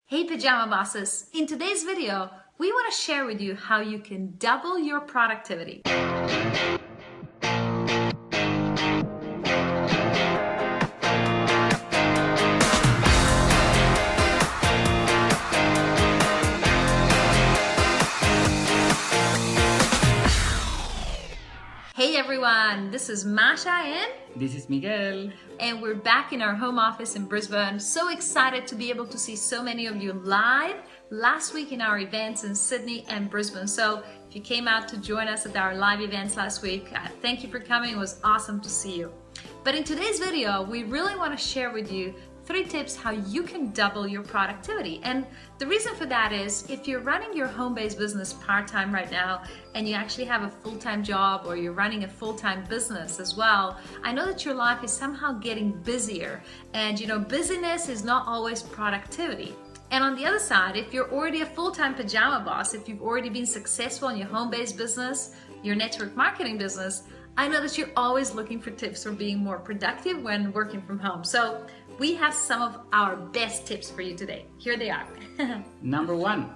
Hey Pajama Bosses! In today's video, we want to share with you how you can double your productivity. Hey everyone, this is Masha and this is Miguel. And we're back in our home office in Brisbane. So excited to be able to see so many of you live last week in our events in Sydney and Brisbane. So if you came out to join us at our live events last week, thank you for coming. It was awesome to see you. But in today's video, we really want to share with you 3 tips how you can double your productivity. And the reason for that is if you're running your home-based business part-time right now and you actually have a full-time job or you're running a full-time business as well, I know that your life is somehow getting busier, and busyness is not always productivity. And on the other side, if you're already a full-time pajama boss, if you've already been successful in your home-based business, your network marketing business, I know that you're always looking for tips for being more productive when working from home. So we have some of our best tips for you today. Here they are. Number 1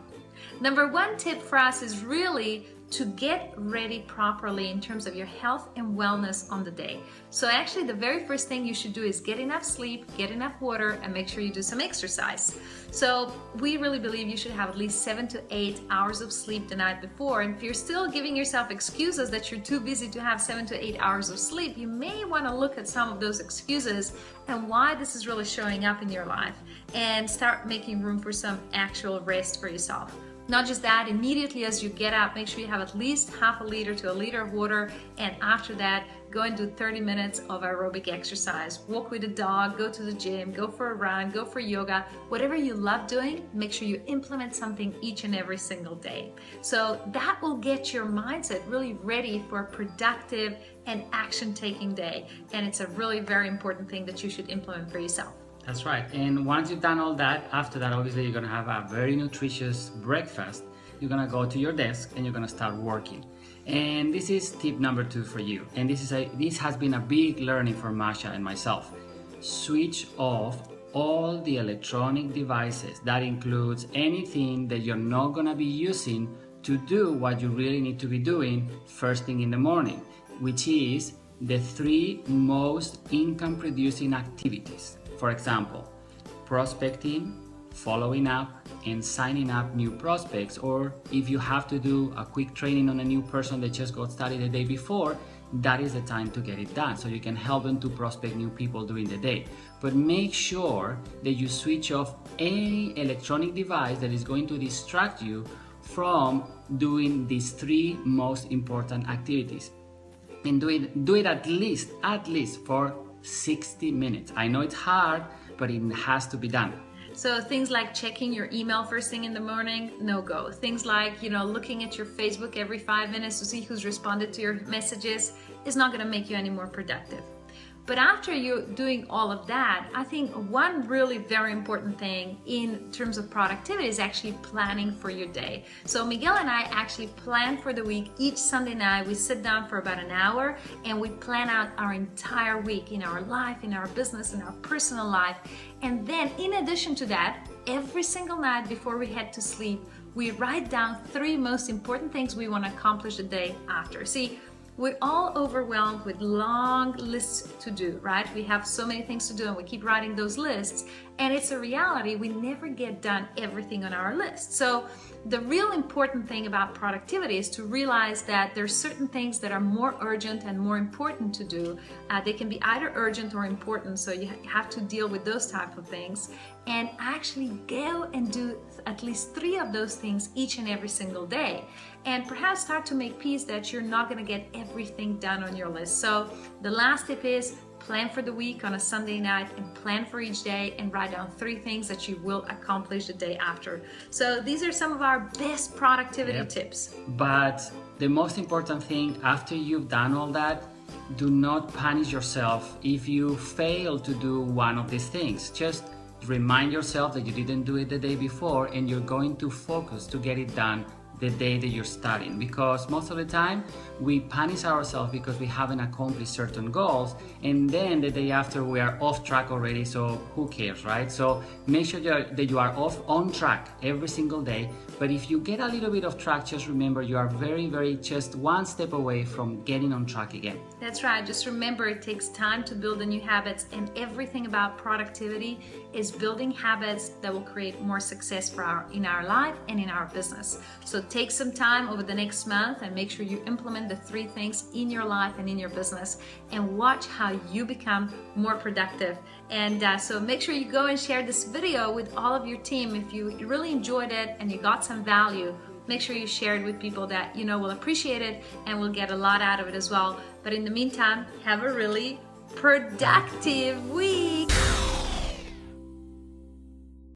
tip for us is really to get ready properly in terms of your health and wellness on the day. So actually the very first thing you should do is get enough sleep, get enough water, and make sure you do some exercise. So we really believe you should have at least 7 to 8 hours of sleep the night before. And if you're still giving yourself excuses that you're too busy to have 7 to 8 hours of sleep, you may want to look at some of those excuses and why this is really showing up in your life, and start making room for some actual rest for yourself. Not just that, immediately as you get up, make sure you have at least half a liter to a liter of water, and after that, go and do 30 minutes of aerobic exercise. Walk with a dog, go to the gym, go for a run, go for yoga. Whatever you love doing, make sure you implement something each and every single day. So that will get your mindset really ready for a productive and action-taking day. And it's a really very important thing that you should implement for yourself. That's right. And once you've done all that, after that, obviously you're going to have a very nutritious breakfast. You're going to go to your desk and you're going to start working. And this is tip number 2 for you. And this has been a big learning for Masha and myself. Switch off all the electronic devices. That includes anything that you're not going to be using to do what you really need to be doing first thing in the morning, which is the 3 most income producing activities. For example, prospecting, following up, and signing up new prospects, or if you have to do a quick training on a new person that just got started the day before, that is the time to get it done so you can help them to prospect new people during the day. But make sure that you switch off any electronic device that is going to distract you from doing these 3 most important activities. And do it at least for 60 minutes. I know it's hard, but it has to be done. So things like checking your email first thing in the morning, no go. Things like, looking at your Facebook every 5 minutes to see who's responded to your messages is not going to make you any more productive. But after you're doing all of that, I think one really very important thing in terms of productivity is actually planning for your day. So Miguel and I actually plan for the week. Each Sunday night, we sit down for about an hour and we plan out our entire week in our life, in our business, in our personal life. And then in addition to that, every single night before we head to sleep, we write down 3 most important things we want to accomplish the day after. See, we're all overwhelmed with long lists to do, right? We have so many things to do and we keep writing those lists, and it's a reality. We never get done everything on our list. So the real important thing about productivity is to realize that there's certain things that are more urgent and more important to do. They can be either urgent or important, so you have to deal with those type of things, and actually go and do at least 3 of those things each and every single day. And perhaps start to make peace that you're not going to get everything done on your list. So the last tip is plan for the week on a Sunday night and plan for each day and write down 3 things that you will accomplish the day after. So these are some of our best productivity tips. But the most important thing after you've done all that, do not punish yourself if you fail to do one of these things. Just remind yourself that you didn't do it the day before, and you're going to focus to get it done the day that you're starting, because most of the time we punish ourselves because we haven't accomplished certain goals, and then the day after we are off track already, so who cares, right? So make sure that you are on track every single day. But if you get a little bit off track, just remember you are very just one step away from getting on track again. That's right. Just remember, it takes time to build the new habits, and everything about productivity is building habits that will create more success in our life and in our business. So take some time over the next month and make sure you implement the 3 things in your life and in your business, and watch how you become more productive. And so make sure you go and share this video with all of your team. If you really enjoyed it and you got some value, make sure you share it with people that you know will appreciate it and will get a lot out of it as well. But in the meantime, have a really productive week.